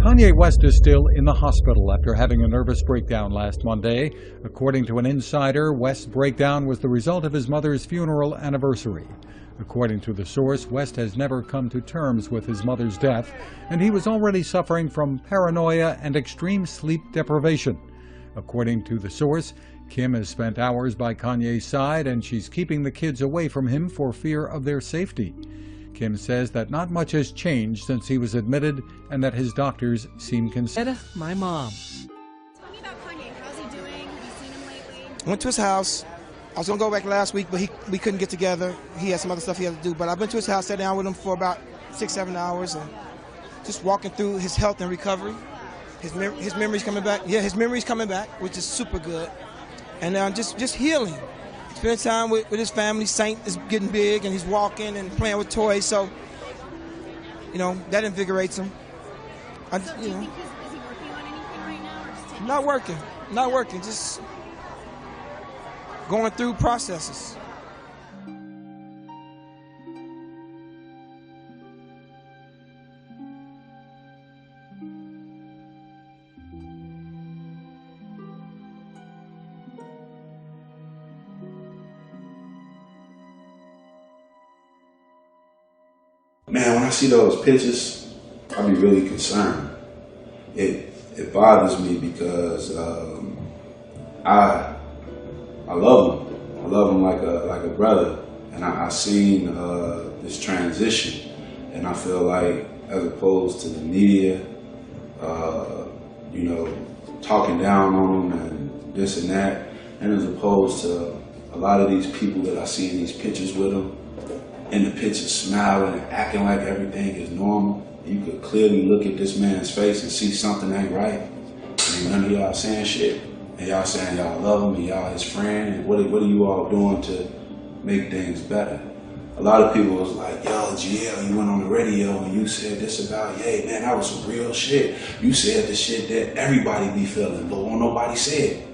Kanye West is still in the hospital after having a nervous breakdown last Monday. According to an insider, West's breakdown was the result of his mother's funeral anniversary. According to the source, West has never come to terms with his mother's death, and he was already suffering from paranoia and extreme sleep deprivation. According to the source, Kim has spent hours by Kanye's side, and she's keeping the kids away from him for fear of their safety. Kim says that not much has changed since he was admitted and that his doctors seem concerned. My mom. Tell me about Kanye. How's he doing? Have you seen him lately? Went to his house. I was going to go back last week, but we couldn't get together. He had some other stuff he had to do. But I've been to his house, sat down with him for about 6-7 hours, and just walking through his health and recovery. His memory's coming back. Yeah, his memory's coming back, which is super good. And just healing. Spending time with his family. Saint is getting big, and he's walking and playing with toys. So, that invigorates him. Do you think is he working on anything right now, or just taking Not working. Just going through processes. Man, when I see those pictures, I be really concerned. It bothers me because I love him. I love him like a brother, and I seen this transition, and I feel like as opposed to the media, talking down on him and this and that, and as opposed to a lot of these people that I see in these pictures with him, in the pictures smiling and acting like everything is normal. You could clearly look at this man's face and see something ain't right. And none of y'all saying shit. And y'all saying y'all love him and y'all his friend. And what are you all doing to make things better? A lot of people was like, yo, GL, you went on the radio and you said this about Ye. Man, that was some real shit. You said the shit that everybody be feeling, but won't nobody say it.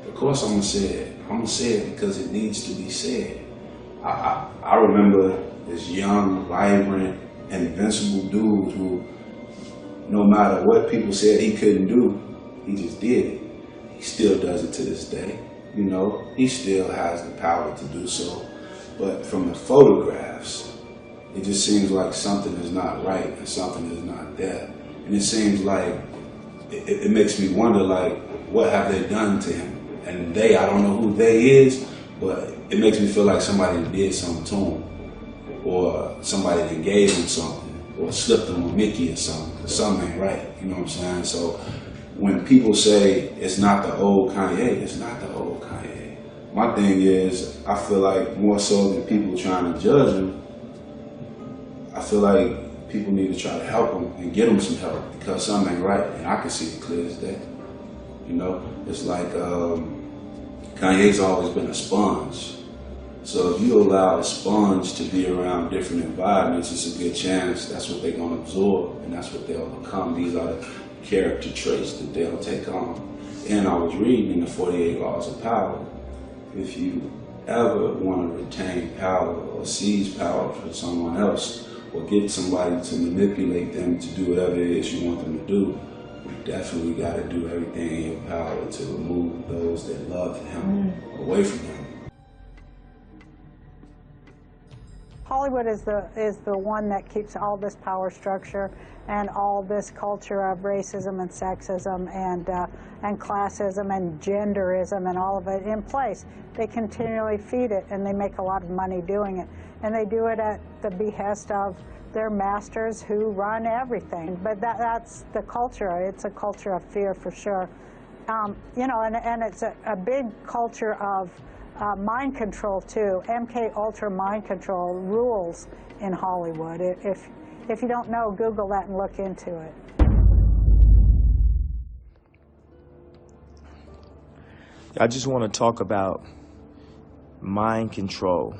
Of course I'm gonna say it. I'm gonna say it because it needs to be said. I remember this young, vibrant, invincible dude who, no matter what people said he couldn't do, he just did it. He still does it to this day. He still has the power to do so. But from the photographs, it just seems like something is not right and something is not there. And it seems like, it makes me wonder, like, what have they done to him? And I don't know who they is, but it makes me feel like somebody did something to him, or somebody that gave him something, or slipped him a Mickey or something, because something ain't right, you know what I'm saying? So when people say it's not the old Kanye, it's not the old Kanye. My thing is, I feel like more so than people trying to judge him, I feel like people need to try to help him and get him some help, because something ain't right, and I can see it clear as day. It's like, Kanye's always been a sponge. So if you allow a sponge to be around different environments, it's a good chance that's what they're going to absorb and that's what they'll become. These are the character traits that they'll take on. And I was reading in the 48 Laws of Power, if you ever want to retain power or seize power from someone else or get somebody to manipulate them to do whatever it is you want them to do, you definitely got to do everything in your power to remove those that love him away from him. Hollywood is the one that keeps all this power structure and all this culture of racism and sexism and classism and genderism and all of it in place. They continually feed it, and they make a lot of money doing it. And they do it at the behest of their masters who run everything. But that's the culture. It's a culture of fear for sure. And it's a big culture of mind control too. MK Ultra mind control rules in Hollywood. If you don't know, Google that and look into it. I just want to talk about mind control.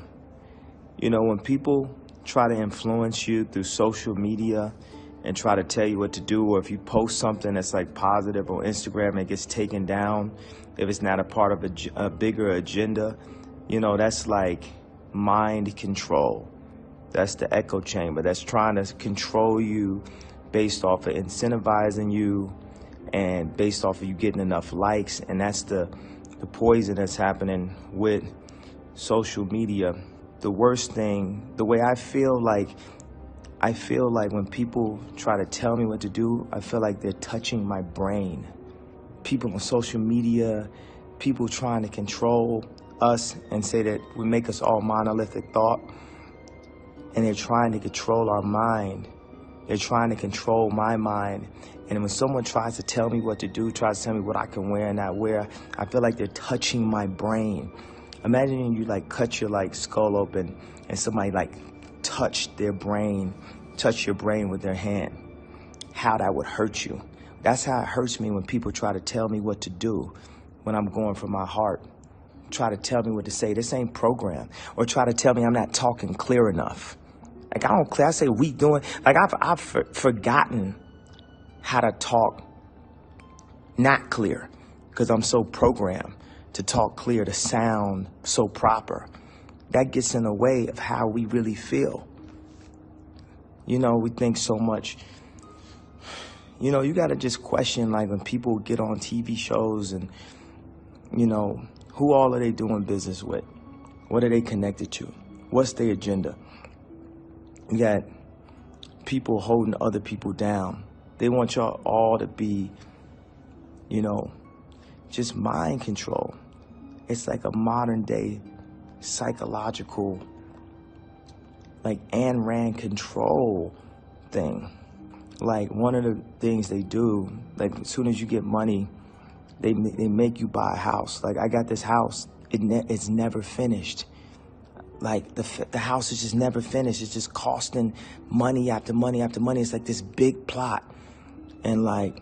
When people try to influence you through social media and try to tell you what to do, or if you post something that's like positive on Instagram and it gets taken down, if it's not a part of a bigger agenda, that's like mind control. That's the echo chamber that's trying to control you based off of incentivizing you and based off of you getting enough likes. And that's the poison that's happening with social media. The worst thing, the way I feel like when people try to tell me what to do, I feel like they're touching my brain. People on social media, people trying to control us and say that we make us all monolithic thought, and they're trying to control our mind. They're trying to control my mind. And when someone tries to tell me what to do, tries to tell me what I can wear and not wear, I feel like they're touching my brain. Imagine you like cut your like skull open and somebody like touch your brain with their hand. How that would hurt you. That's how it hurts me when people try to tell me what to do when I'm going from my heart. Try to tell me what to say. This ain't program. Or try to tell me I'm not talking clear enough. Like I don't clear. I say we doing. Like I've forgotten how to talk not clear because I'm so programmed to talk clear, to sound so proper. That gets in the way of how we really feel. You know, we think so much. You know, you got to just question, like, when people get on TV shows and, you know, who all are they doing business with? What are they connected to? What's their agenda? You got people holding other people down. They want y'all all to be, you know, just mind control. It's like a modern day psychological, like Ayn Rand control thing. Like one of the things they do, like as soon as you get money, they make you buy a house. Like I got this house, it's never finished. Like the house is just never finished. It's just costing money after money after money. It's like this big plot. And like,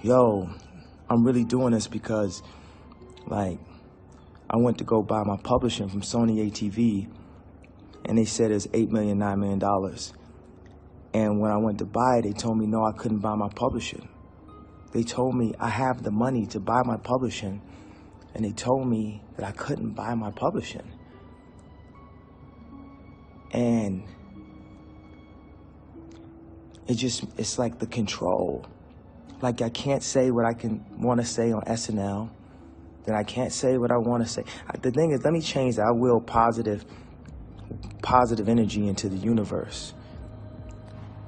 yo, I'm really doing this because like I went to go buy my publishing from Sony ATV and they said it's $8 million, $9 million. And when I went to buy it, they told me, no, I couldn't buy my publishing. They told me I have the money to buy my publishing, and they told me that I couldn't buy my publishing. And it's like the control. Like I can't say what I want to say on SNL, then I can't say what I want to say. The thing is, let me change that. I will positive energy into the universe.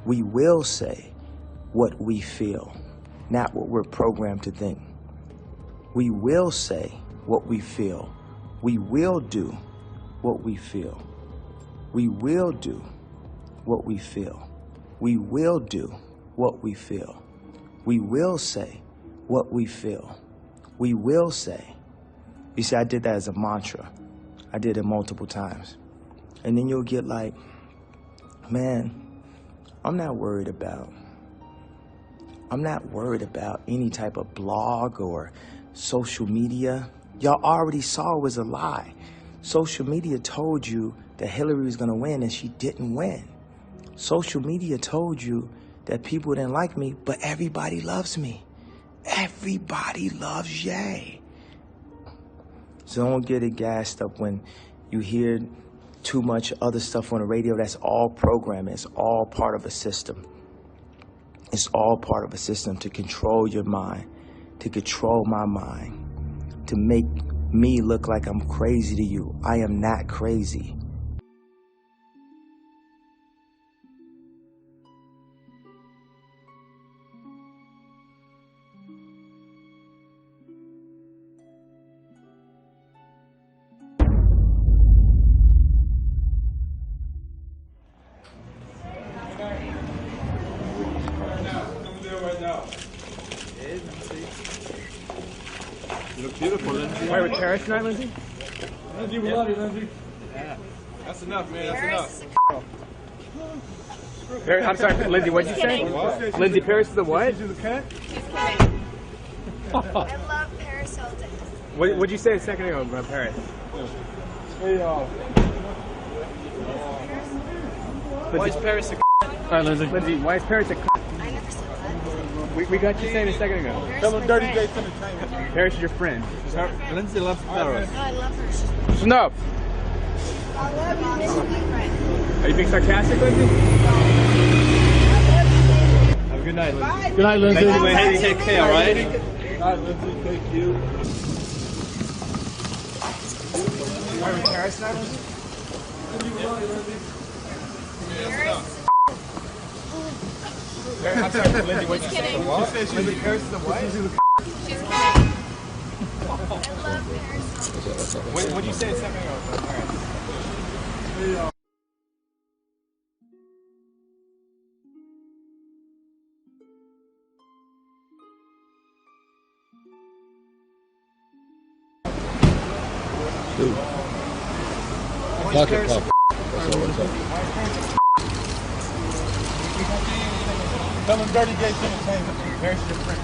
We will say what we feel, not what we're programmed to think. We will say what we feel. We will do what we feel. We will do what we feel. We will do what we feel. We will say what we feel. We will say. You see, I did that as a mantra. I did it multiple times. And then you'll get like, man, I'm not worried about any type of blog or social media. Y'all already saw it was a lie. Social media told you that Hillary was gonna win and she didn't win. Social media told you that people didn't like me, but everybody loves me. Everybody loves Ye. So don't get it gassed up when you hear too much other stuff on the radio. That's all programming. It's all part of a system. It's all part of a system to control your mind, to control my mind, to make me look like I'm crazy to you. I am not crazy. You look beautiful, Lindsay. Why, with Paris tonight, Lindsay? Lindsay, we love you, Lindsay. Yeah. That's enough, man. That's enough. Paris, I'm sorry, Lindsay, what'd you say? What? Lindsay, Paris is the what? She's a cant? She's kidding. I love Paris Hilton. What'd you say a second ago about Paris? Hey, Why is Paris a All right, Lindsay. Lindsay, why is Paris a I never said that. We got you saying a second ago. tell them Dirty J Entertainment. Paris is your friend. Lindsay loves Paris. No, I love her. She's Enough. I love you, Miss Friend. Are you being sarcastic, Lindsay? I love you, night, Lindsay. Good night, Lindsay. Thank you, Lindsay. Take care, all right? Good night, Lindsay. Thank you. Are we Paris tonight, Lindsay? I'm sorry, Lindsay, what you say? What? Lindsay Paris is the what? She's kidding. I love Paris. What did you say a second ago about Paris? Pocket puff. Tell them Dirty Gates Entertainment. Paris is your friend.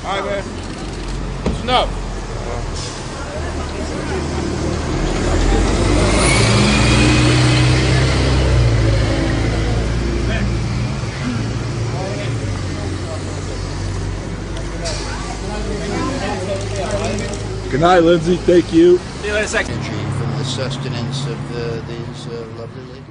All right, man. Snuff. Good night, Lindsay. Thank you. See you later, second. From the sustenance of these lovely ladies.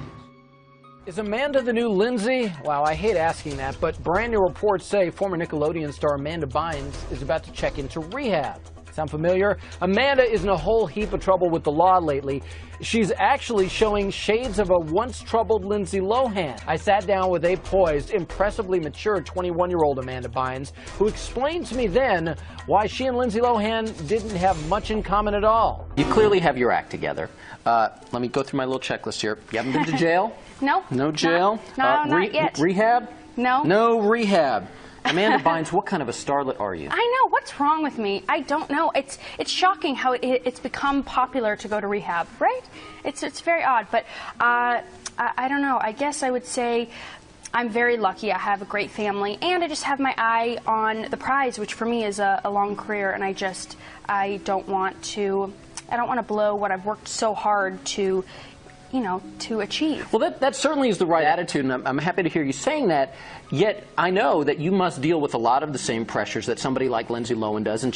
Is Amanda the new Lindsay? Wow, I hate asking that, but brand new reports say former Nickelodeon star Amanda Baynes is about to check into rehab. Sound familiar? Amanda is in a whole heap of trouble with the law lately. She's actually showing shades of a once troubled Lindsay Lohan. I sat down with a poised, impressively mature 21-year-old Amanda Baynes, who explained to me then why she and Lindsay Lohan didn't have much in common at all. You clearly have your act together. Let me go through my little checklist here. You haven't been to jail? No. No jail? Not yet. Rehab? No. No rehab. Amanda Baynes, what kind of a starlet are you? I know. What's wrong with me? I don't know. It's shocking how it's become popular to go to rehab, right? It's very odd, but I don't know. I guess I would say I'm very lucky. I have a great family, and I just have my eye on the prize, which for me is a long career, and I don't want to blow what I've worked so hard to achieve. Well, that certainly is the right attitude, and I'm happy to hear you saying that. Yet I know that you must deal with a lot of the same pressures that somebody like Lindsay Lohan does, and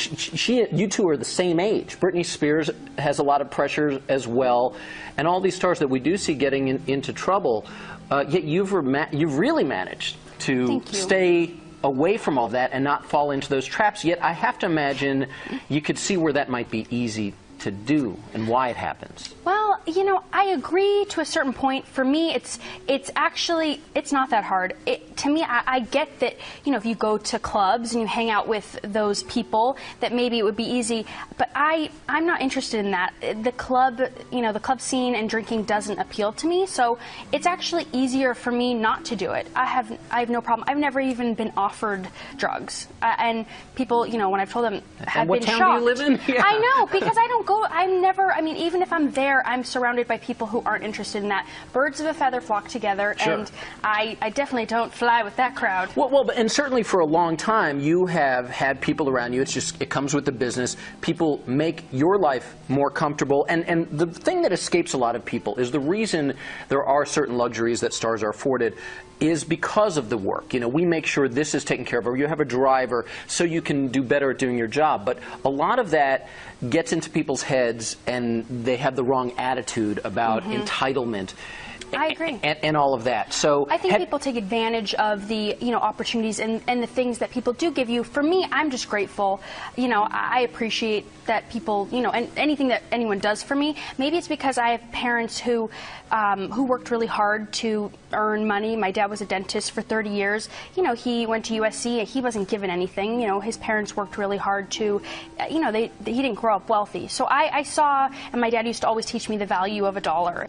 you two are the same age. Britney Spears has a lot of pressures as well, and all these stars that we do see getting into trouble. Yet you've really managed to stay away from all that and not fall into those traps. Yet I have to imagine you could see where that might be easy to do and why it happens. Well, I agree to a certain point. For me, it's not that hard. To me, I get that, if you go to clubs and you hang out with those people, that maybe it would be easy. But I'm not interested in that. The club scene and drinking doesn't appeal to me. So it's actually easier for me not to do it. I have no problem. I've never even been offered drugs. And people, when I've told them, have been shocked. What town do you live in? Yeah. I know, because I don't go. Even if I'm there, I'm surrounded by people who aren't interested in that. Birds of a feather flock together, sure. And I definitely don't fly with that crowd. Well, and certainly for a long time, you have had people around you. It comes with the business. People make your life more comfortable. And the thing that escapes a lot of people is the reason there are certain luxuries that stars are afforded is because of the work. We make sure this is taken care of, or you have a driver so you can do better at doing your job. But a lot of that gets into people's heads, and they have the wrong attitude about entitlement. I agree. And all of that. So I think people take advantage of the opportunities and the things that people do give you. For me, I'm just grateful. I appreciate that people, and anything that anyone does for me. Maybe it's because I have parents who worked really hard to earn money. My dad was a dentist for 30 years. He went to USC. He wasn't given anything. His parents worked really hard to, he didn't grow up wealthy. So I saw, and my dad used to always teach me the value of a dollar.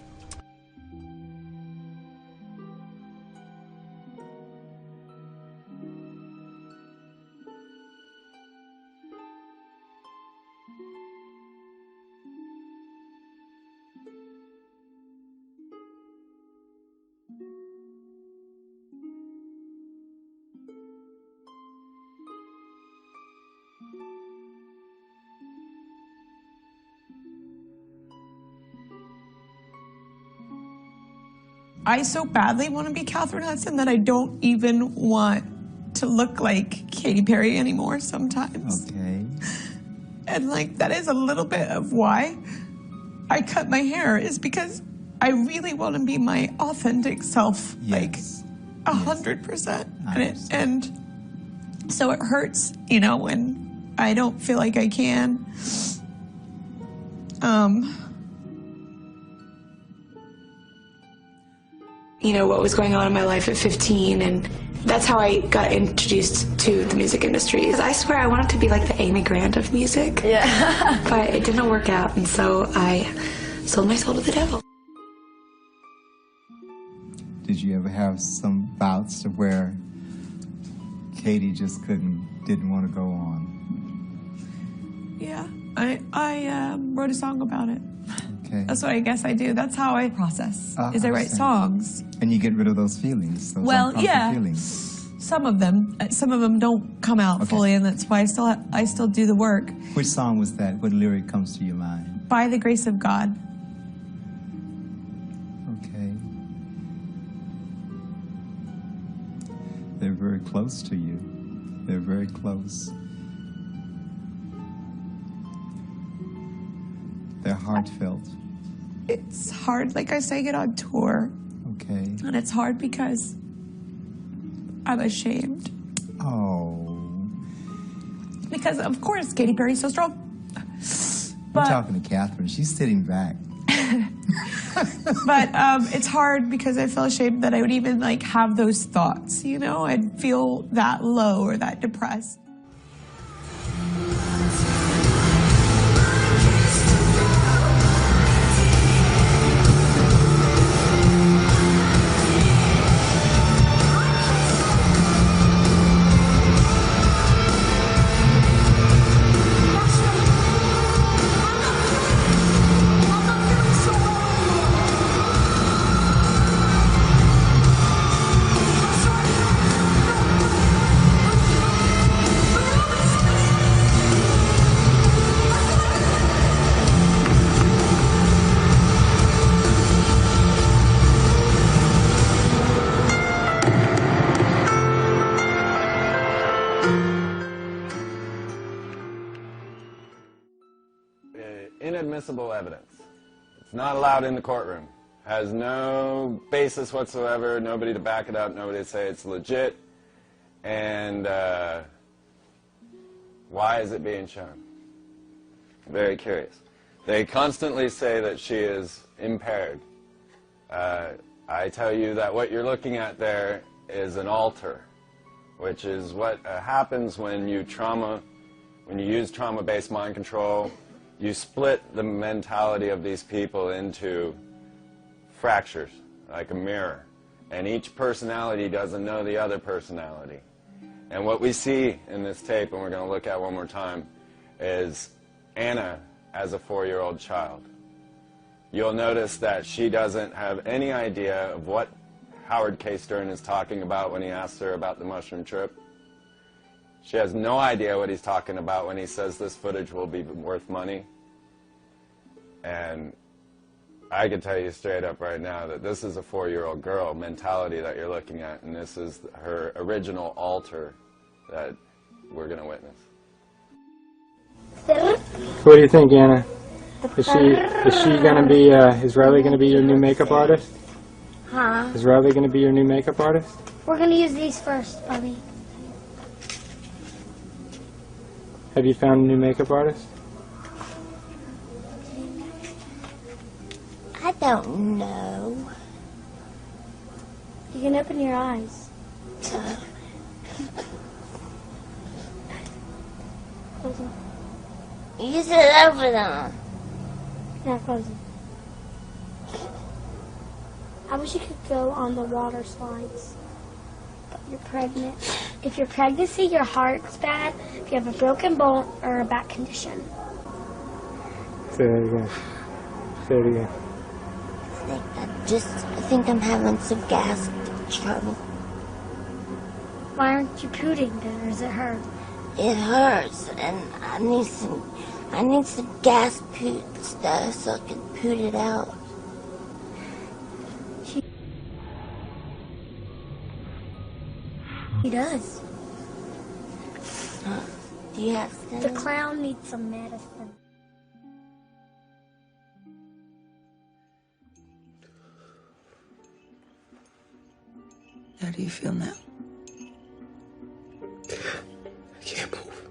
I so badly want to be Catherine Hudson that I don't even want to look like Katy Perry anymore sometimes. Okay. And that is a little bit of why I cut my hair, is because I really want to be my authentic self. Yes. 100%. And so it hurts, you know, when I don't feel like I can. You know, what was going on in my life at 15, and that's how I got introduced to the music industry. I swear I wanted to be like the Amy Grant of music. Yeah. But it didn't work out, and so I sold my soul to the devil. Did you ever have some bouts of where Katie just didn't want to go on? Yeah, I wrote a song about it. Okay. That's what I guess I do. That's how I process, is I write songs. And you get rid of those feelings, those yeah, feelings. Some of them don't come out fully, and that's why I still do the work. Which song was that? What lyric comes to your mind? By the Grace of God. Okay. They're very close to you. They're very close. They're heartfelt. It's hard, like I say, I get on tour. Okay. And it's hard because I'm ashamed. Oh. Because, of course, Katy Perry's so strong. I'm talking to Catherine. She's sitting back. But it's hard because I feel ashamed that I would even, like, have those thoughts, you know? I'd feel that low or that depressed. Inadmissible evidence. It's not allowed in the courtroom. Has no basis whatsoever, nobody to back it up, nobody to say it's legit. And why is it being shown? Very curious. They constantly say that she is impaired. I tell you that what you're looking at there is an altar, which is what happens when you use trauma-based mind control. You split the mentality of these people into fractures, like a mirror. And each personality doesn't know the other personality. And what we see in this tape, and we're going to look at one more time, is Anna as a 4-year-old child. You'll notice that she doesn't have any idea of what Howard K. Stern is talking about when he asks her about the mushroom trip. She has no idea what he's talking about when he says this footage will be worth money. And I can tell you straight up right now that this is a 4-year-old girl mentality that you're looking at, and this is her original altar that we're going to witness. What do you think, Anna? Is she going to be, is Riley going to be your new makeup artist? Huh? Is Riley going to be your new makeup artist? We're going to use these first, Bubby. Have you found a new makeup artist? I don't know. You can open your eyes. Close them. You said open them. Yeah, close them. I wish you could go on the water slides. But you're pregnant. If you're pregnancy, your heart's bad, if you have a broken bone or a back condition. Say that again. Say it again. I think I'm having some gas trouble. Why aren't you pooting then, or does it hurt? It hurts, and I need some gas poot stuff so I can poot it out. He does. Do you have some? The clown needs some medicine. How do you feel now? I can't move.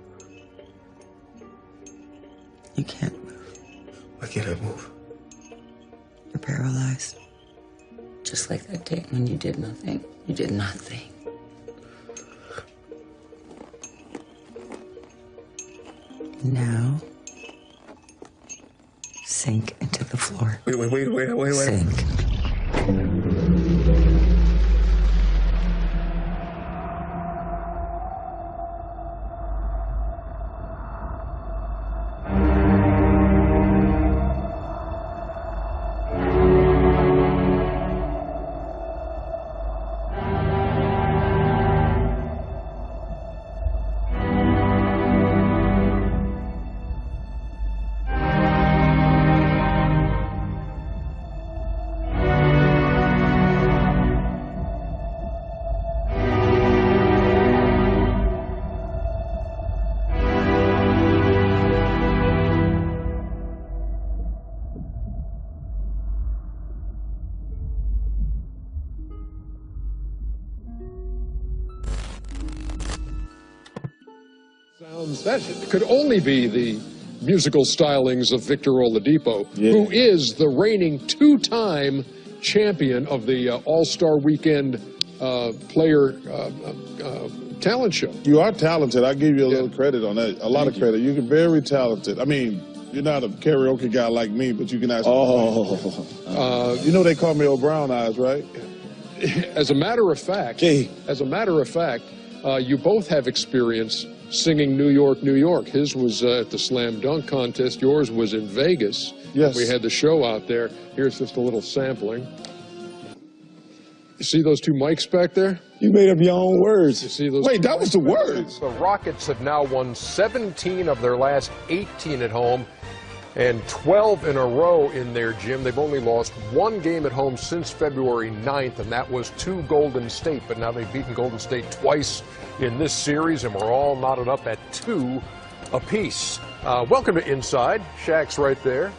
You can't move. Why can't I move? You're paralyzed. Just like that day when you did nothing. You did nothing. Now, sink into the floor. Wait. Sink. That could only be the musical stylings of Victor Oladipo, who is the reigning two-time champion of the All-Star Weekend player talent show. You are talented. I give you a little credit on that. A lot of credit. You're very talented. I mean, you're not a karaoke guy like me, but you can actually. You know they call me old brown eyes, right? As a matter of fact, you both have experience singing New York, New York. His was at the Slam Dunk Contest. Yours was in Vegas. Yes. We had the show out there. Here's just a little sampling. You see those two mics back there? You made up your own words. You see those? Wait, that was the words. The Rockets have now won 17 of their last 18 at home and 12 in a row in their gym. They've only lost one game at home since February 9th, and that was to Golden State. But now they've beaten Golden State twice in this series, and we're all knotted up at 2 apiece. Welcome to Inside. Shaq's right there.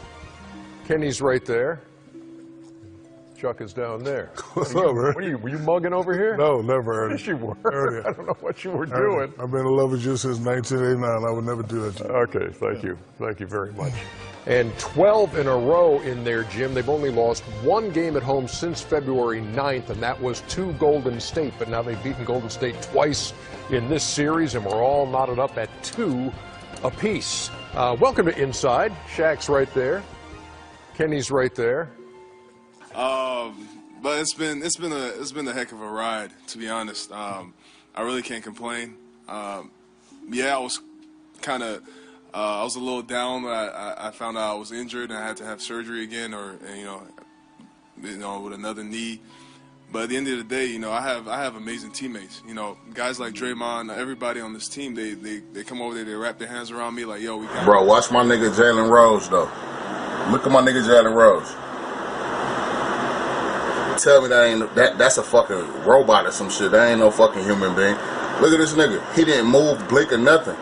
Kenny's right there. Chuck is down there. What's up, man? Were you mugging over here? No, never. Yes, you were. I don't know what you were doing. I've been in love with you since 1989. I would never do that to you. Okay, thank you. Thank you very much. And 12 in a row in their gym. They've only lost one game at home since February 9th, and that was to Golden State. But now they've beaten Golden State twice in this series, and we're all knotted up at 2 apiece. Welcome to Inside. Shaq's right there. Kenny's right there. But it's been a heck of a ride, to be honest. I really can't complain. Yeah, I was kind of I was a little down when I found out I was injured and I had to have surgery again, or you know, with another knee. But at the end of the day, I have amazing teammates. Guys like Draymond, everybody on this team, they come over there, they wrap their hands around me like, yo, we got. Bro, watch my nigga Jalen Rose though. Look at my nigga Jalen Rose. Tell me that's a fucking robot or some shit. That ain't no fucking human being. Look at this nigga. He didn't move, blink or nothing.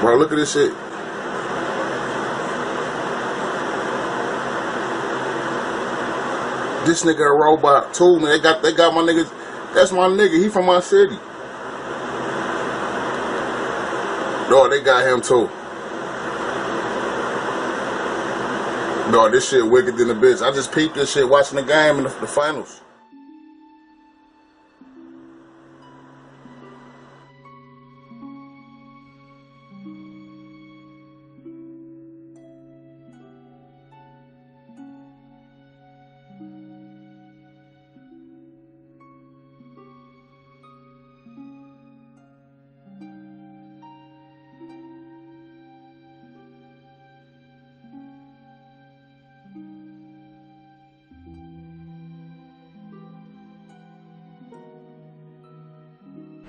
Bro, look at this shit. This nigga a robot too, man. They got my nigga. That's my nigga. He from my city. No, they got him too. No, this shit wicked than a bitch. I just peeped this shit watching the game in the finals.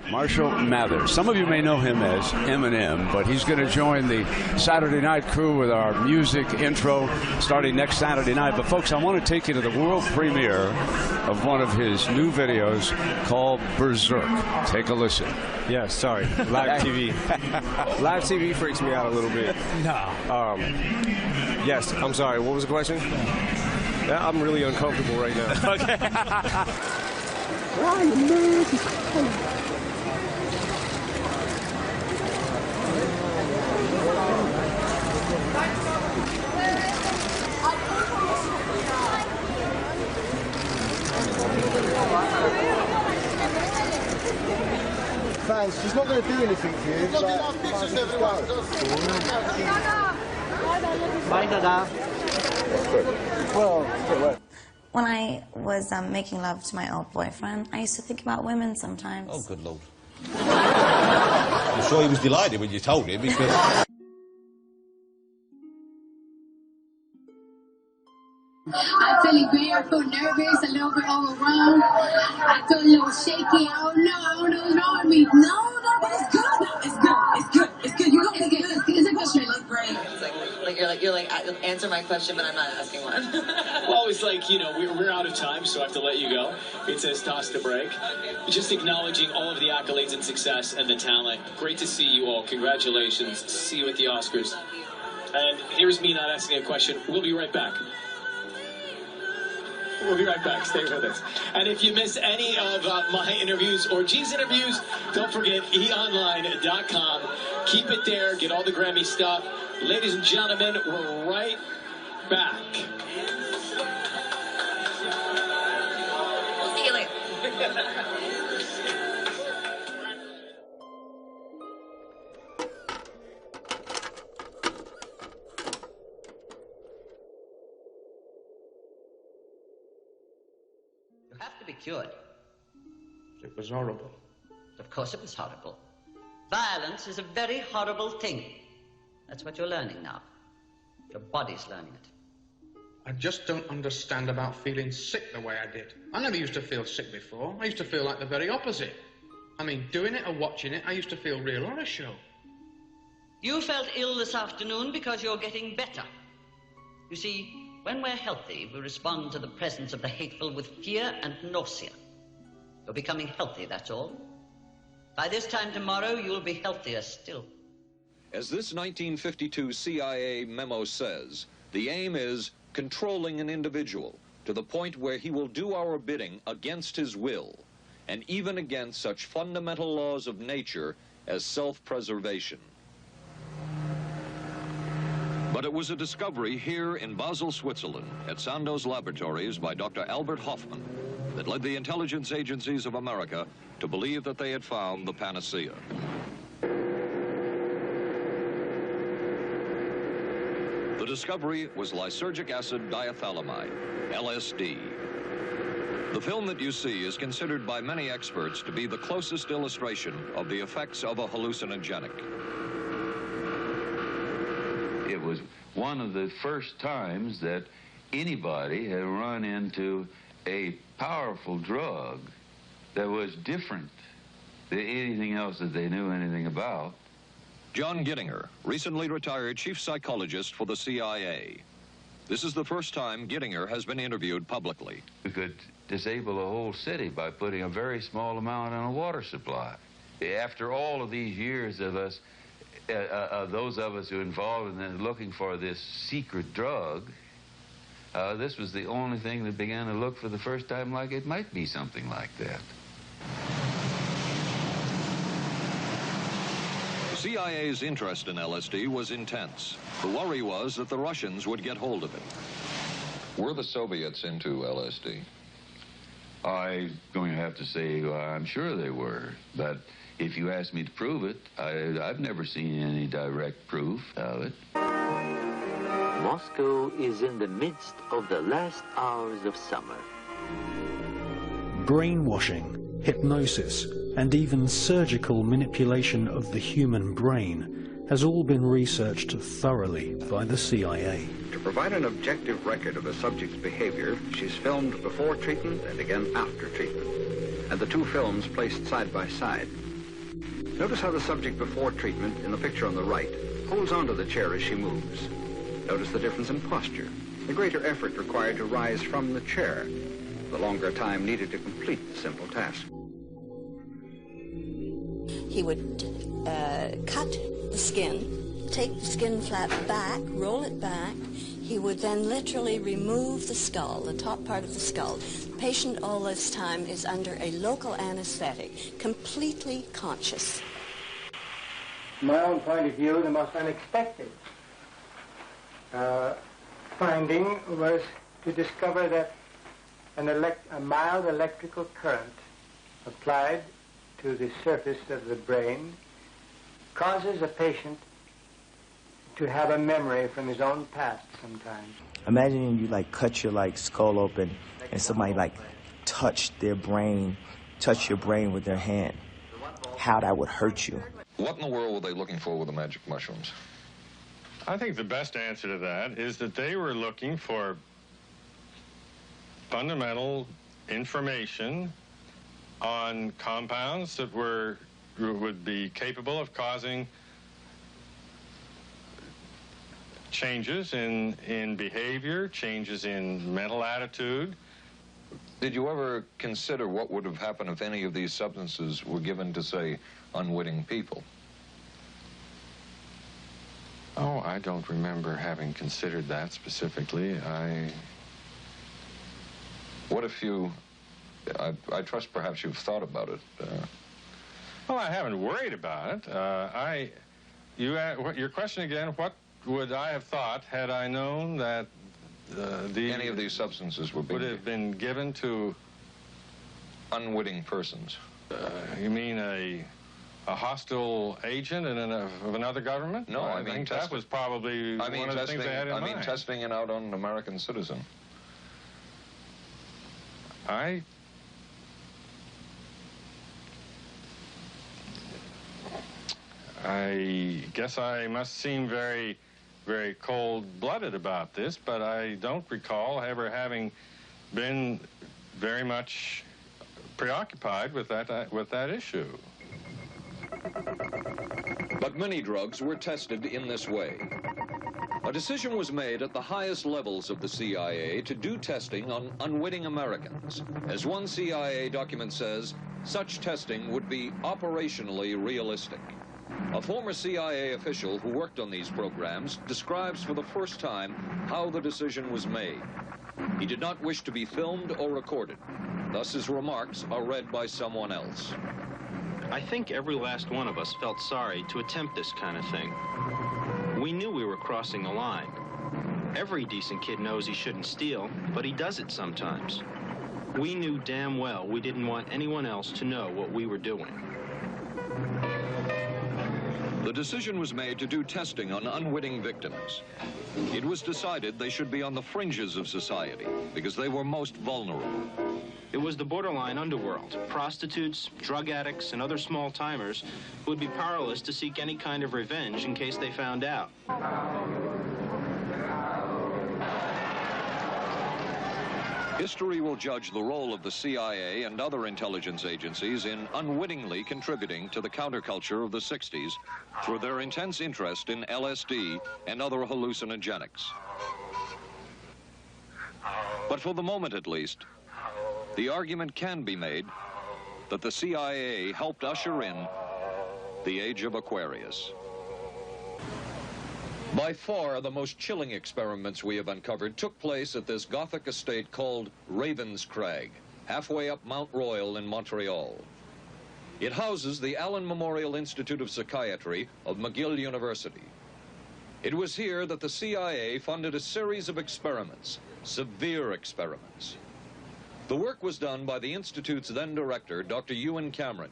Marshall Mathers. Some of you may know him as Eminem, but he's going to join the Saturday night crew with our music intro starting next Saturday night. But folks, I want to take you to the world premiere of one of his new videos called Berserk. Take a listen. Yeah, sorry. Live TV. Live TV freaks me out a little bit. No. Yes, I'm sorry. What was the question? I'm really uncomfortable right now. Okay. Ryan, man, she's cold. Fans, she's not going to do anything to you. She's like, pictures, everyone. Bye, Dada. Well, when I was making love to my old boyfriend, I used to think about women sometimes. Oh, good Lord. I'm sure he was delighted when you told him, because... I'm feeling great, I feel nervous, a little bit overwhelmed. I feel a little shaky, I don't know what's wrong with me. No, but it's good. You look good. It's a question. You look great. You're like, answer my question, but I'm not asking one. Well, it's like, you know, we're out of time, so I have to let you go. It says toss the break. Just acknowledging all of the accolades and success and the talent. Great to see you all. Congratulations. See you at the Oscars. And here's me not asking a question. We'll be right back. We'll be right back. Stay with us. And if you miss any of my interviews or G's interviews, don't forget eonline.com. Keep it there. Get all the Grammy stuff. Ladies and gentlemen, we're right back. We'll see you later. You have to be cured. It was horrible. Of course it was horrible. Violence is a very horrible thing. That's what you're learning now. Your body's learning it. I just don't understand about feeling sick the way I did. I never used to feel sick before. I used to feel like the very opposite. I mean, doing it or watching it, I used to feel real horror show. You felt ill this afternoon because you're getting better. You see, when we're healthy, we respond to the presence of the hateful with fear and nausea. You're becoming healthy, that's all. By this time tomorrow, you'll be healthier still. As this 1952 CIA memo says, the aim is controlling an individual to the point where he will do our bidding against his will, and even against such fundamental laws of nature as self-preservation. But it was a discovery here in Basel, Switzerland, at Sandoz Laboratories by Dr. Albert Hoffman, that led the intelligence agencies of America to believe that they had found the panacea. The discovery was lysergic acid diethylamide, LSD. The film that you see is considered by many experts to be the closest illustration of the effects of a hallucinogenic. It was one of the first times that anybody had run into a powerful drug that was different than anything else that they knew anything about. John Gittinger, recently retired chief psychologist for the CIA. This is the first time Gittinger has been interviewed publicly. We could disable a whole city by putting a very small amount on a water supply. After all of these years of us, those of us who are involved in looking for this secret drug, this was the only thing that began to look for the first time like it might be something like that. The CIA's interest in LSD was intense. The worry was that the Russians would get hold of it. Were the Soviets into LSD? I'm going to have to say I'm sure they were, but if you ask me to prove it, I've never seen any direct proof of it. Moscow is in the midst of the last hours of summer. Brainwashing, hypnosis, and even surgical manipulation of the human brain has all been researched thoroughly by the CIA. To provide an objective record of a subject's behavior, she's filmed before treatment and again after treatment, and the two films placed side by side. Notice how the subject before treatment, in the picture on the right, holds onto the chair as she moves. Notice the difference in posture, the greater effort required to rise from the chair, the longer time needed to complete the simple task. He would cut the skin take the skin flap back, roll it back. He would then literally remove the skull, the top part of the skull. The patient all this time is under a local anesthetic, completely conscious. From my own point of view, the most unexpected finding was to discover that a mild electrical current applied to the surface of the brain causes a patient to have a memory from his own past sometimes. Imagine you like cut your like skull open and somebody like touched their brain, touch your brain with their hand. How that would hurt you. What in the world were they looking for with the magic mushrooms? I think the best answer to that is that they were looking for fundamental information on compounds that would be capable of causing changes in behavior, changes in mental attitude. Did you ever consider what would have happened if any of these substances were given to, say, unwitting people? Oh, I don't remember having considered that specifically. What if you... I trust perhaps you've thought about it. Well, I haven't worried about it. Your question again, what would I have thought had I known that any of these substances would have been given to unwitting persons? You mean a hostile agent of another government? No, I mean think that was probably one of the things they had in mind. I mean testing it out on an American citizen. I guess I must seem very, very cold-blooded about this, but I don't recall ever having been very much preoccupied with that issue. But many drugs were tested in this way. A decision was made at the highest levels of the CIA to do testing on unwitting Americans. As one CIA document says, such testing would be operationally realistic. A former CIA official who worked on these programs describes for the first time how the decision was made. He did not wish to be filmed or recorded. Thus his remarks are read by someone else. I think every last one of us felt sorry to attempt this kind of thing. We knew we were crossing a line. Every decent kid knows he shouldn't steal, but he does it sometimes. We knew damn well we didn't want anyone else to know what we were doing. The decision was made to do testing on unwitting victims. It was decided they should be on the fringes of society because they were most vulnerable. It was the borderline underworld, prostitutes, drug addicts, and other small-timers who would be powerless to seek any kind of revenge in case they found out. History will judge the role of the CIA and other intelligence agencies in unwittingly contributing to the counterculture of the 60s through their intense interest in LSD and other hallucinogenics. But for the moment at least, the argument can be made that the CIA helped usher in the age of Aquarius. By far, the most chilling experiments we have uncovered took place at this Gothic estate called Raven's Crag, halfway up Mount Royal in Montreal. It houses the Allen Memorial Institute of Psychiatry of McGill University. It was here that the CIA funded a series of experiments, severe experiments. The work was done by the Institute's then director, Dr. Ewan Cameron.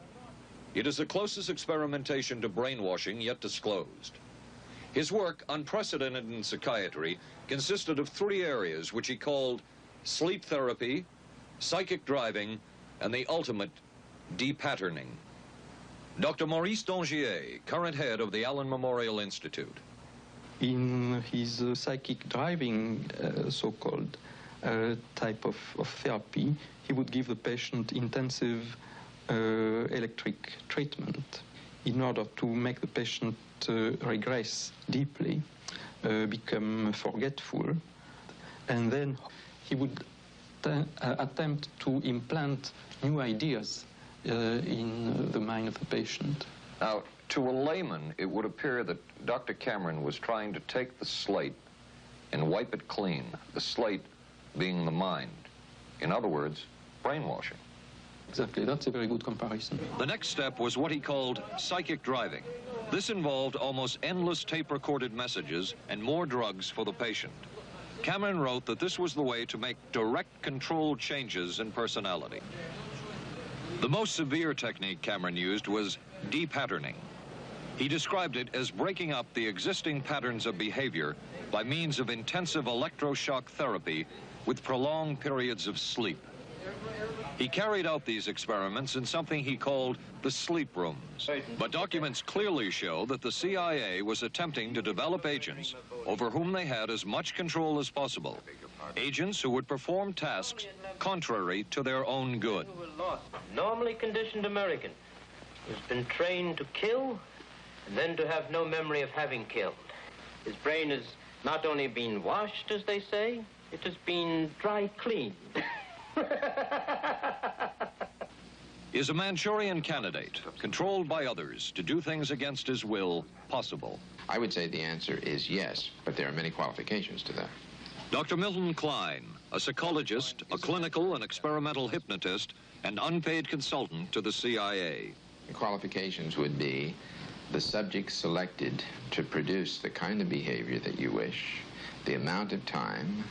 It is the closest experimentation to brainwashing yet disclosed. His work, unprecedented in psychiatry, consisted of 3 areas which he called sleep therapy, psychic driving, and the ultimate depatterning. Dr. Maurice Dongier, current head of the Allen Memorial Institute. In his psychic driving, so-called type of therapy, he would give the patient intensive electric treatment in order to make the patient regress deeply, become forgetful, and then he would attempt to implant new ideas in the mind of the patient. Now, To a layman, it would appear that Dr. Cameron was trying to take the slate and wipe it clean, the slate being the mind. In other words, brainwashing. Exactly, that's a very good comparison. The next step was what he called psychic driving. This involved almost endless tape-recorded messages and more drugs for the patient. Cameron wrote that this was the way to make direct controlled changes in personality. The most severe technique Cameron used was depatterning. He described it as breaking up the existing patterns of behavior by means of intensive electroshock therapy with prolonged periods of sleep. He carried out these experiments in something he called the sleep rooms. But documents clearly show that the CIA was attempting to develop agents over whom they had as much control as possible. Agents who would perform tasks contrary to their own good. Normally conditioned American who's been trained to kill and then to have no memory of having killed. His brain has not only been washed, as they say, it has been dry cleaned. Is a Manchurian candidate, controlled by others to do things against his will, possible? I would say the answer is yes, but there are many qualifications to that. Dr. Milton Klein, a psychologist, a clinical and experimental hypnotist, and unpaid consultant to the CIA. The qualifications would be the subject selected to produce the kind of behavior that you wish, the amount of time,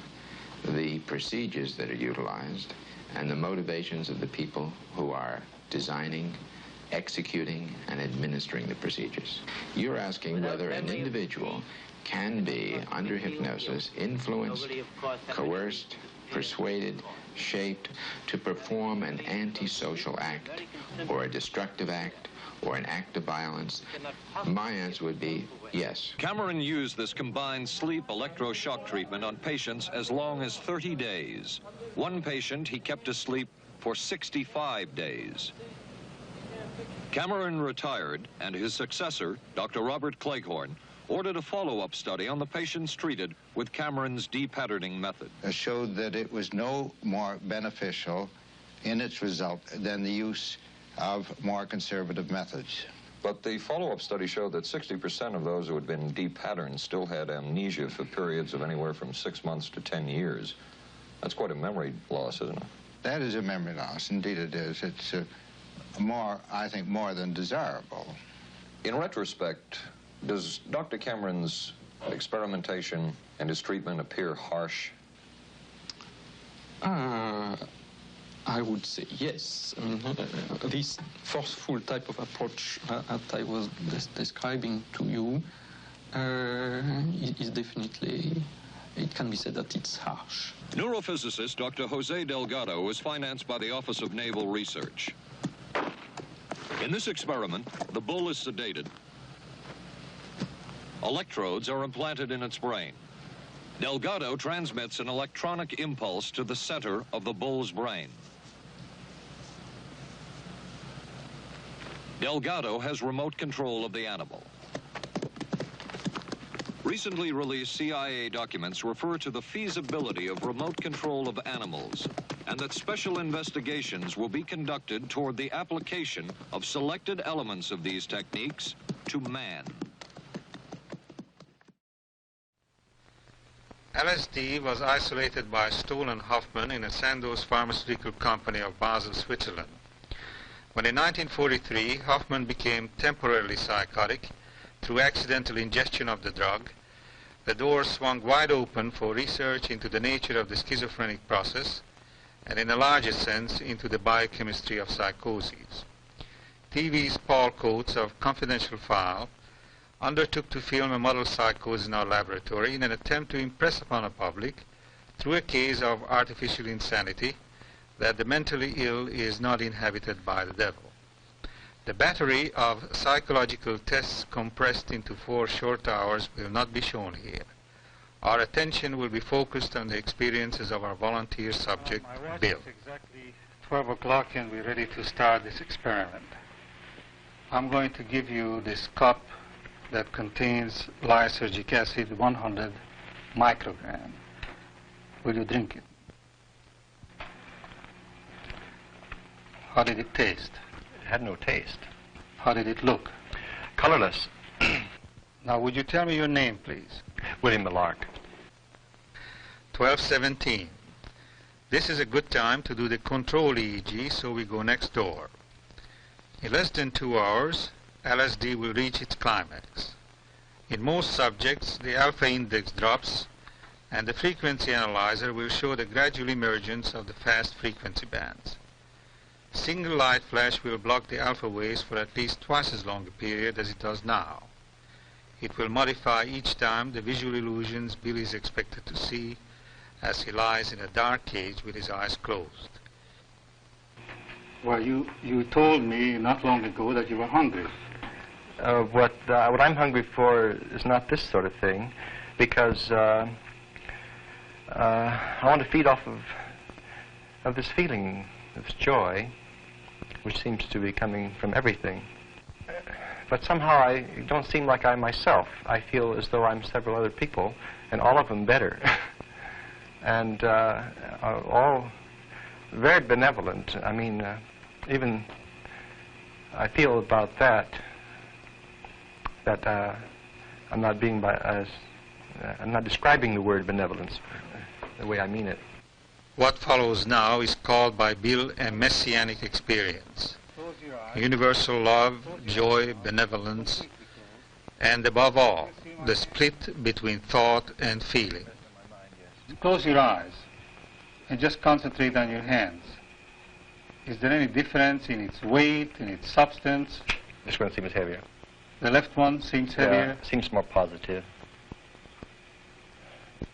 the procedures that are utilized, and the motivations of the people who are designing, executing, and administering the procedures. You're asking whether an individual can be, under hypnosis, influenced, coerced, persuaded, shaped to perform an antisocial act, or a destructive act, or an act of violence. My answer would be yes. Cameron used this combined sleep electroshock treatment on patients as long as 30 days. One patient he kept asleep for 65 days. Cameron retired, and his successor, Dr. Robert Cleghorn, ordered a follow-up study on the patients treated with Cameron's depatterning method. Showed that it was no more beneficial in its result than the use of more conservative methods. But the follow-up study showed that 60% of those who had been depatterned still had amnesia for periods of anywhere from 6 months to 10 years. That's quite a memory loss, isn't it? That is a memory loss. Indeed it is. It's more, I think, more than desirable. In retrospect, does Dr. Cameron's experimentation and his treatment appear harsh? I would say yes. I mean, this forceful type of approach that I was describing to you is definitely, it can be said that it's harsh. Neurophysicist Dr. Jose Delgado was financed by the Office of Naval Research. In this experiment, the bull is sedated. Electrodes are implanted in its brain. Delgado transmits an electronic impulse to the center of the bull's brain. Delgado has remote control of the animal. Recently released CIA documents refer to the feasibility of remote control of animals, and that special investigations will be conducted toward the application of selected elements of these techniques to man. LSD was isolated by Stoll and Hoffman in a Sandoz pharmaceutical company of Basel, Switzerland. When in 1943 Hoffman became temporarily psychotic through accidental ingestion of the drug, the door swung wide open for research into the nature of the schizophrenic process and, in a larger sense, into the biochemistry of psychoses. TV's Paul Coates of Confidential File undertook to film a model psychosis in our laboratory in an attempt to impress upon the public, through a case of artificial insanity, that the mentally ill is not inhabited by the devil. The battery of psychological tests compressed into 4 short hours will not be shown here. Our attention will be focused on the experiences of our volunteer subject, Bill. It's exactly 12 o'clock and we're ready to start this experiment. I'm going to give you this cup that contains lysergic acid, 100 microgram. Will you drink it? How did it taste? It had no taste. How did it look? Colorless. Now, would you tell me your name, please? William the Lark. 12:17. This is a good time to do the control EEG, so we go next door. In less than 2 hours, LSD will reach its climax. In most subjects, the alpha index drops, and the frequency analyzer will show the gradual emergence of the fast frequency bands. Single light flash will block the alpha waves for at least twice as long a period as it does now. It will modify each time the visual illusions Bill is expected to see as he lies in a dark cage with his eyes closed. Well, you told me not long ago that you were hungry. What I'm hungry for is not this sort of thing, because I want to feed off of this feeling, this joy, which seems to be coming from everything. But somehow I don't seem like I'm myself. I feel as though I'm several other people, and all of them better. And all very benevolent. I mean, even I feel about that I'm not being I'm not describing the word benevolence the way I mean it. What follows now is called by Bill a messianic experience. Universal love, joy, benevolence, and above all, the split between thought and feeling. Close your eyes and just concentrate on your hands. Is there any difference in its weight, in its substance? This one seems heavier. The left one seems heavier? Yeah, seems more positive.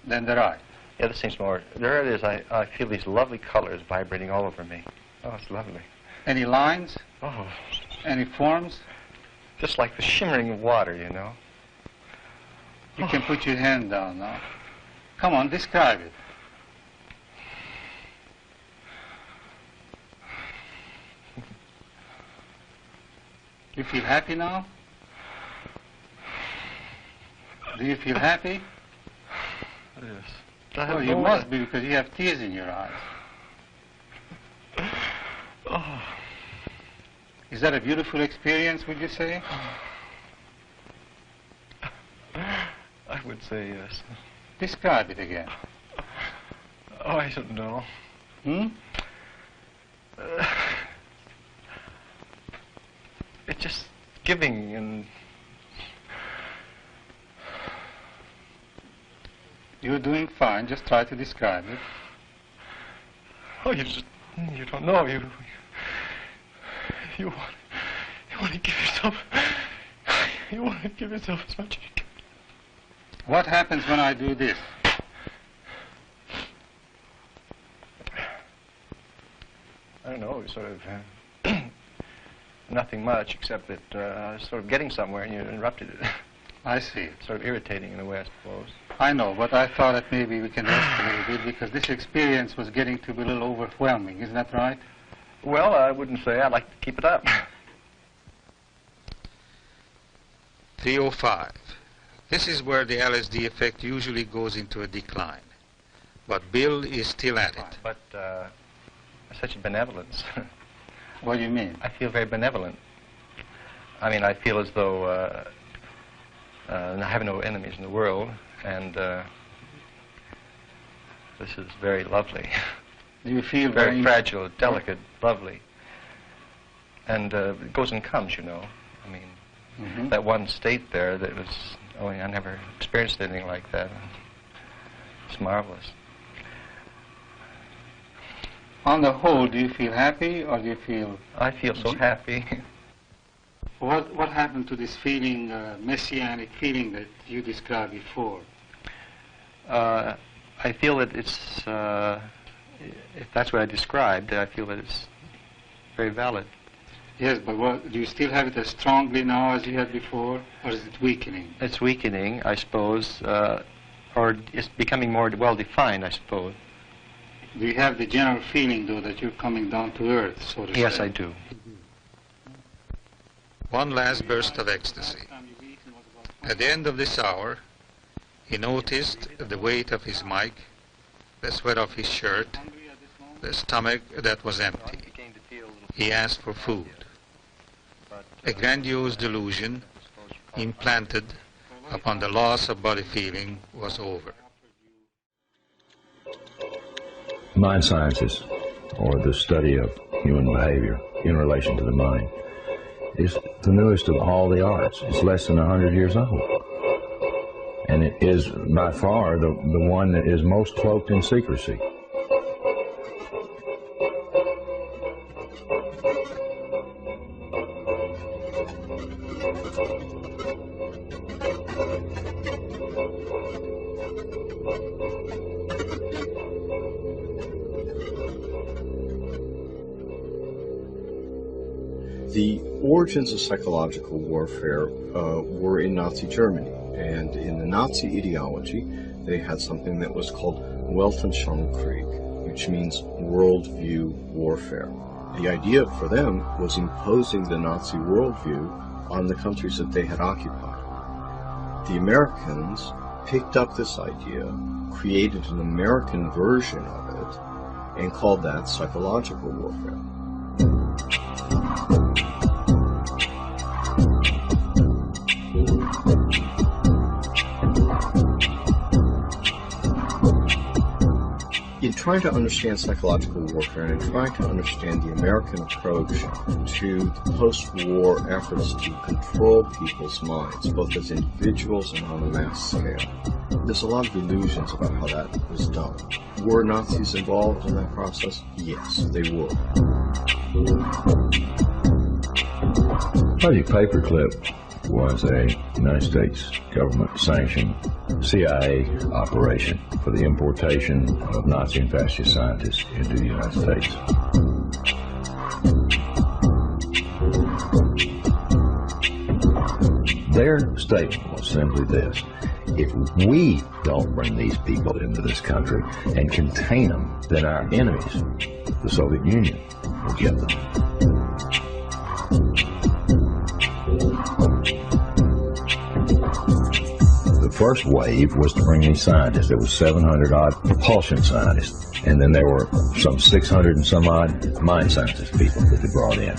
Than the right? Yeah, this seems more... There it is. I feel these lovely colors vibrating all over me. Oh, it's lovely. Any lines? Oh. Any forms? Just like the shimmering of water, you know. You can put your hand down now. Come on, describe it. You feel happy now? Do you feel happy? Yes. Well, you must be, because you have tears in your eyes. Oh. Is that a beautiful experience, would you say? I would say yes. Describe it again. Oh, I don't know. It's just giving and... You're doing fine. Just try to describe it. Oh, you don't know. You want to give yourself... You want to give yourself as much as you can. What happens when I do this? I don't know, sort of nothing much, except that sort of getting somewhere and you interrupted it. I see. Sort of irritating in a way, I suppose. I know, but I thought that maybe we can rest a little bit, because this experience was getting to be a little overwhelming. Isn't that right? Well, I wouldn't say. I'd like to keep it up. 3:05. This is where the LSD effect usually goes into a decline. But Bill is still at it. But such a benevolence. What do you mean? I feel very benevolent. I mean, I feel as though I have no enemies in the world, and this is very lovely. Do you feel very fragile, delicate, lovely. And it goes and comes, you know. I mean, that one state there that was, I never experienced anything like that. It's marvelous. On the whole, do you feel happy, or do you feel... I feel so happy. What happened to this feeling, messianic feeling that you described before? I feel that it's, if that's what I described, I feel that it's very valid. Yes, but do you still have it as strongly now as you had before, or is it weakening? It's weakening, I suppose, or it's becoming more well-defined, I suppose. Do you have the general feeling, though, that you're coming down to earth, so to say? Yes, I do. One last burst of ecstasy. At the end of this hour, he noticed the weight of his mic, the sweat of his shirt, the stomach that was empty. He asked for food. A grandiose delusion, implanted upon the loss of body feeling was over. Mind sciences, or the study of human behavior in relation to the mind, is the newest of all the arts. It's less than 100 years old. And it is by far the one that is most cloaked in secrecy. The origins of psychological warfare were in Nazi Germany, and in the Nazi ideology they had something that was called Weltanschauungskrieg, which means worldview warfare. The idea for them was imposing the Nazi worldview on the countries that they had occupied. The Americans picked up this idea, created an American version of it, and called that psychological warfare. In trying to understand psychological warfare and in trying to understand the American approach to the post-war efforts to control people's minds, both as individuals and on a mass scale, there's a lot of illusions about how that was done. Were Nazis involved in that process? Yes, they were. Project Paperclip was a United States government-sanctioned CIA operation for the importation of Nazi and fascist scientists into the United States. Their statement was simply this: if we don't bring these people into this country and contain them, then our enemies, the Soviet Union, will get them. The first wave was to bring these scientists. There was 700-odd propulsion scientists, and then there were some 600 and some odd mind scientist people that they brought in.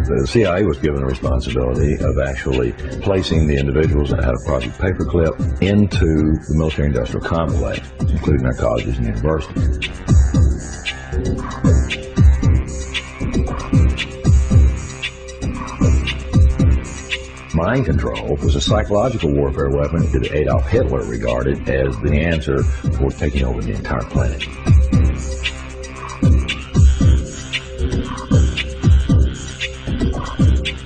The CIA was given the responsibility of actually placing the individuals that had a Project Paperclip into the military-industrial complex, including their colleges and universities. Mind control was a psychological warfare weapon that Adolf Hitler regarded as the answer for taking over the entire planet.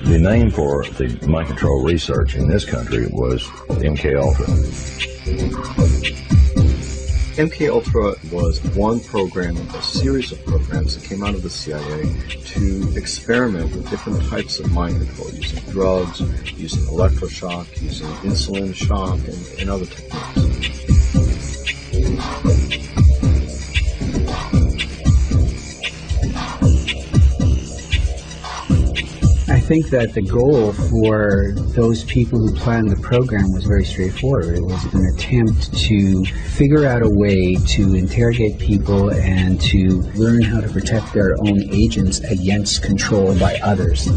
The name for the mind control research in this country was MK-Ultra. MK-Ultra was one program of a series of programs that came out of the CIA to experiment with different types of mind control, using drugs, using electroshock, using insulin shock, and other techniques. I think that the goal for those people who planned the program was very straightforward. It was an attempt to figure out a way to interrogate people and to learn how to protect their own agents against control by others.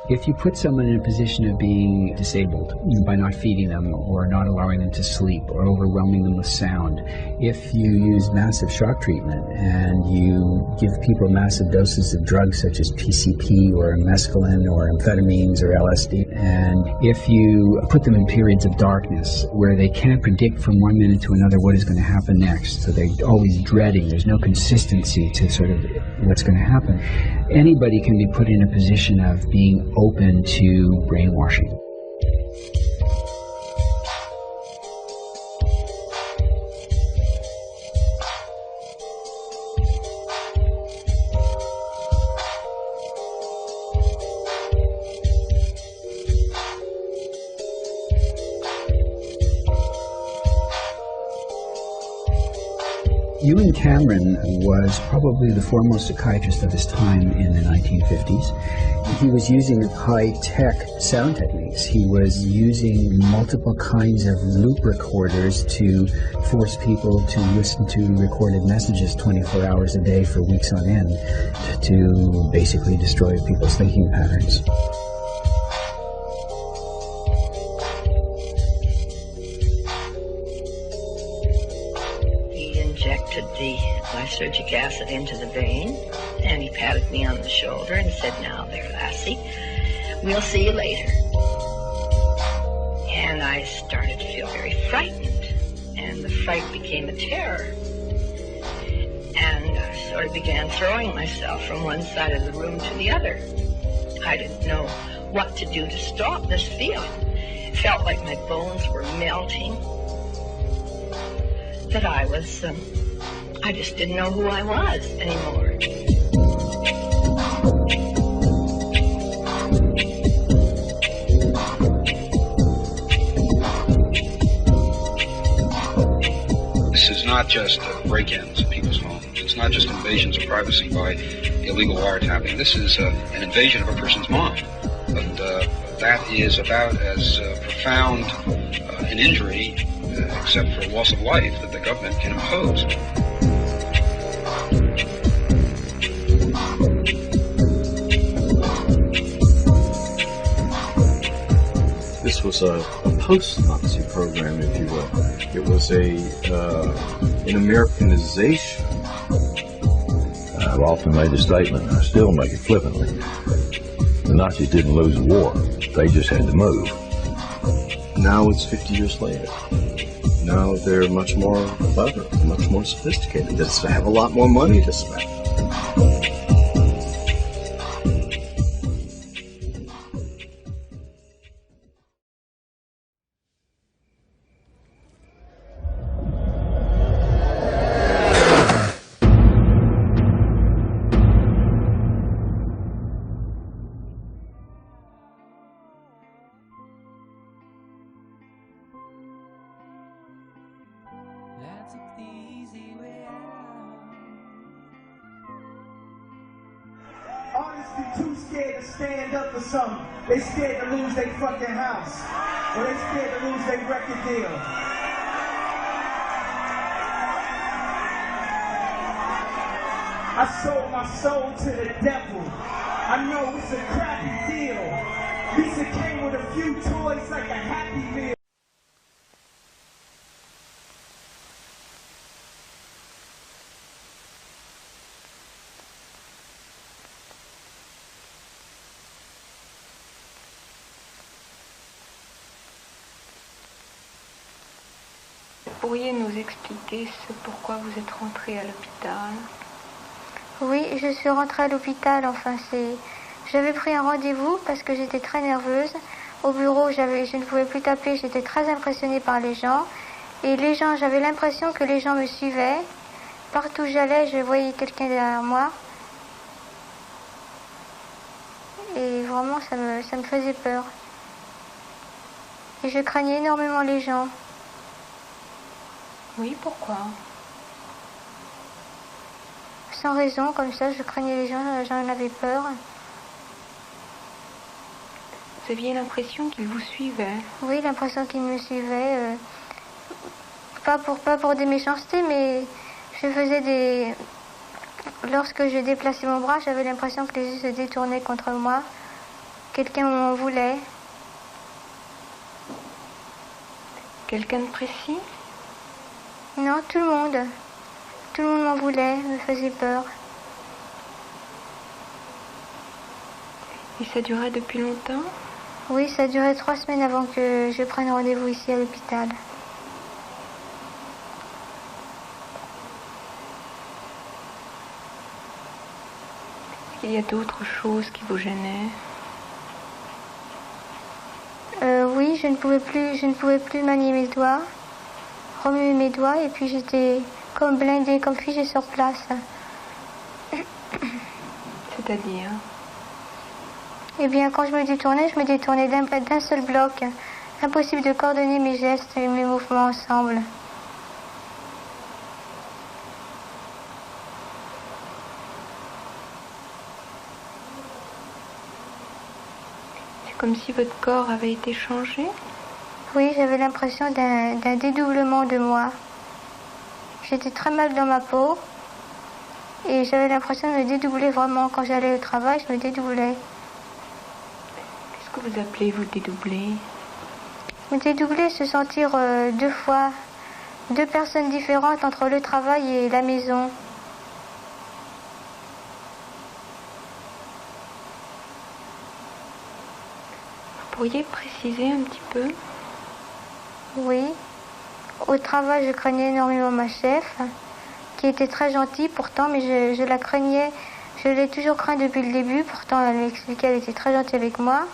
If you put someone in a position of being disabled by not feeding them or not allowing them to sleep or overwhelming them with sound, if you use massive shock treatment and you give people massive doses of drugs such as PCP or mescaline or amphetamines or LSD, and if you put them in periods of darkness where they can't predict from one minute to another what is going to happen next, so they're always dreading, there's no consistency to sort of what's going to happen, anybody can be put in a position of being open to brainwashing. Ewan Cameron was probably the foremost psychiatrist of his time in the 1950s. He was using high-tech sound techniques. He was using multiple kinds of loop recorders to force people to listen to recorded messages 24 hours a day for weeks on end to basically destroy people's thinking patterns. The lysergic acid into the vein, and he patted me on the shoulder and said, "Now there, lassie, we'll see you later." And I started to feel very frightened, and the fright became a terror. And I sort of began throwing myself from one side of the room to the other. I didn't know what to do to stop this feeling. It felt like my bones were melting, that I just didn't know who I was anymore. This is not just break-ins in people's homes. It's not just invasions of privacy by illegal wiretapping. This is an invasion of a person's mind. But that is about as profound an injury, except for loss of life, that the government can impose. This was a post-Nazi program, if you will. It was an Americanization. I've often made the statement, and I still make it flippantly. The Nazis didn't lose the war. They just had to move. Now it's 50 years later. Now they're much more clever, much more sophisticated. They have a lot more money to spend. Too scared to stand up for something. They scared to lose their fucking house. Or they scared to lose their record deal. I sold my soul to the devil. I know it's a crappy deal. Lisa came with a few toys like a Happy Meal. Pourriez nous expliquer pourquoi vous êtes rentré à l'hôpital? Oui, je suis rentrée à l'hôpital, j'avais pris un rendez-vous parce que j'étais très nerveuse. Au bureau, je ne pouvais plus taper, j'étais très impressionnée par les gens. Et les gens, j'avais l'impression que les gens me suivaient. Partout où j'allais, je voyais quelqu'un derrière moi. Et vraiment, ça me faisait peur. Et je craignais énormément les gens. Oui, pourquoi? Sans raison, comme ça, je craignais les gens, j'en avais peur. Vous aviez l'impression qu'ils vous suivaient? Oui, l'impression qu'ils me suivaient. Pas pour des méchancetés, mais je faisais des... Lorsque je déplaçais mon bras, j'avais l'impression que les yeux se détournaient contre moi. Quelqu'un m'en voulait. Quelqu'un de précis? Non, tout le monde. Tout le monde m'en voulait, me faisait peur. Et ça durait depuis longtemps? Oui, ça durait 3 semaines avant que je prenne rendez-vous ici à l'hôpital. Est-ce qu'il y a d'autres choses qui vous gênaient? Oui, je ne pouvais plus manier mes doigts. Remuer mes doigts et puis j'étais comme blindée, comme figée sur place. C'est-à-dire? Eh bien, quand je me détournais d'un seul bloc. Impossible de coordonner mes gestes et mes mouvements ensemble. Comme si votre corps avait été changé? Oui, j'avais l'impression d'un dédoublement de moi. J'étais très mal dans ma peau et j'avais l'impression de me dédoubler vraiment. Quand j'allais au travail, je me dédoublais. Qu'est-ce que vous appelez vous dédoubler? Me dédoubler, se sentir deux fois, deux personnes différentes entre le travail et la maison. Vous pourriez préciser un petit peu? Oui. Au travail, je craignais énormément ma chef, qui était très gentille pourtant, mais je la craignais. Je l'ai toujours craint depuis le début, pourtant elle m'expliquait qu'elle était très gentille avec moi.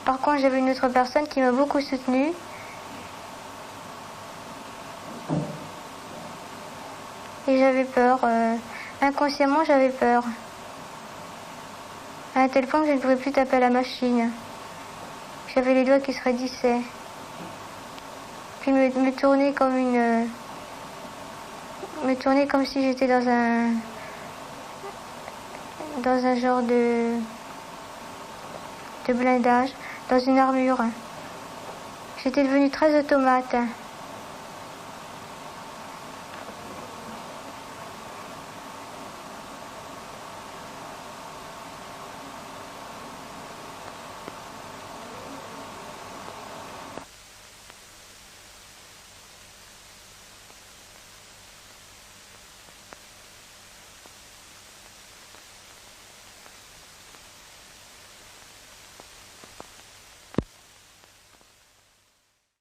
Par contre, j'avais une autre personne qui m'a beaucoup soutenue. Et j'avais peur. Inconsciemment, j'avais peur. À un tel point que je ne pouvais plus taper à la machine. J'avais les doigts qui se raidissaient. Puis me tourner comme une... me tourner comme si j'étais dans un genre de blindage, dans une armure. J'étais devenue très automate.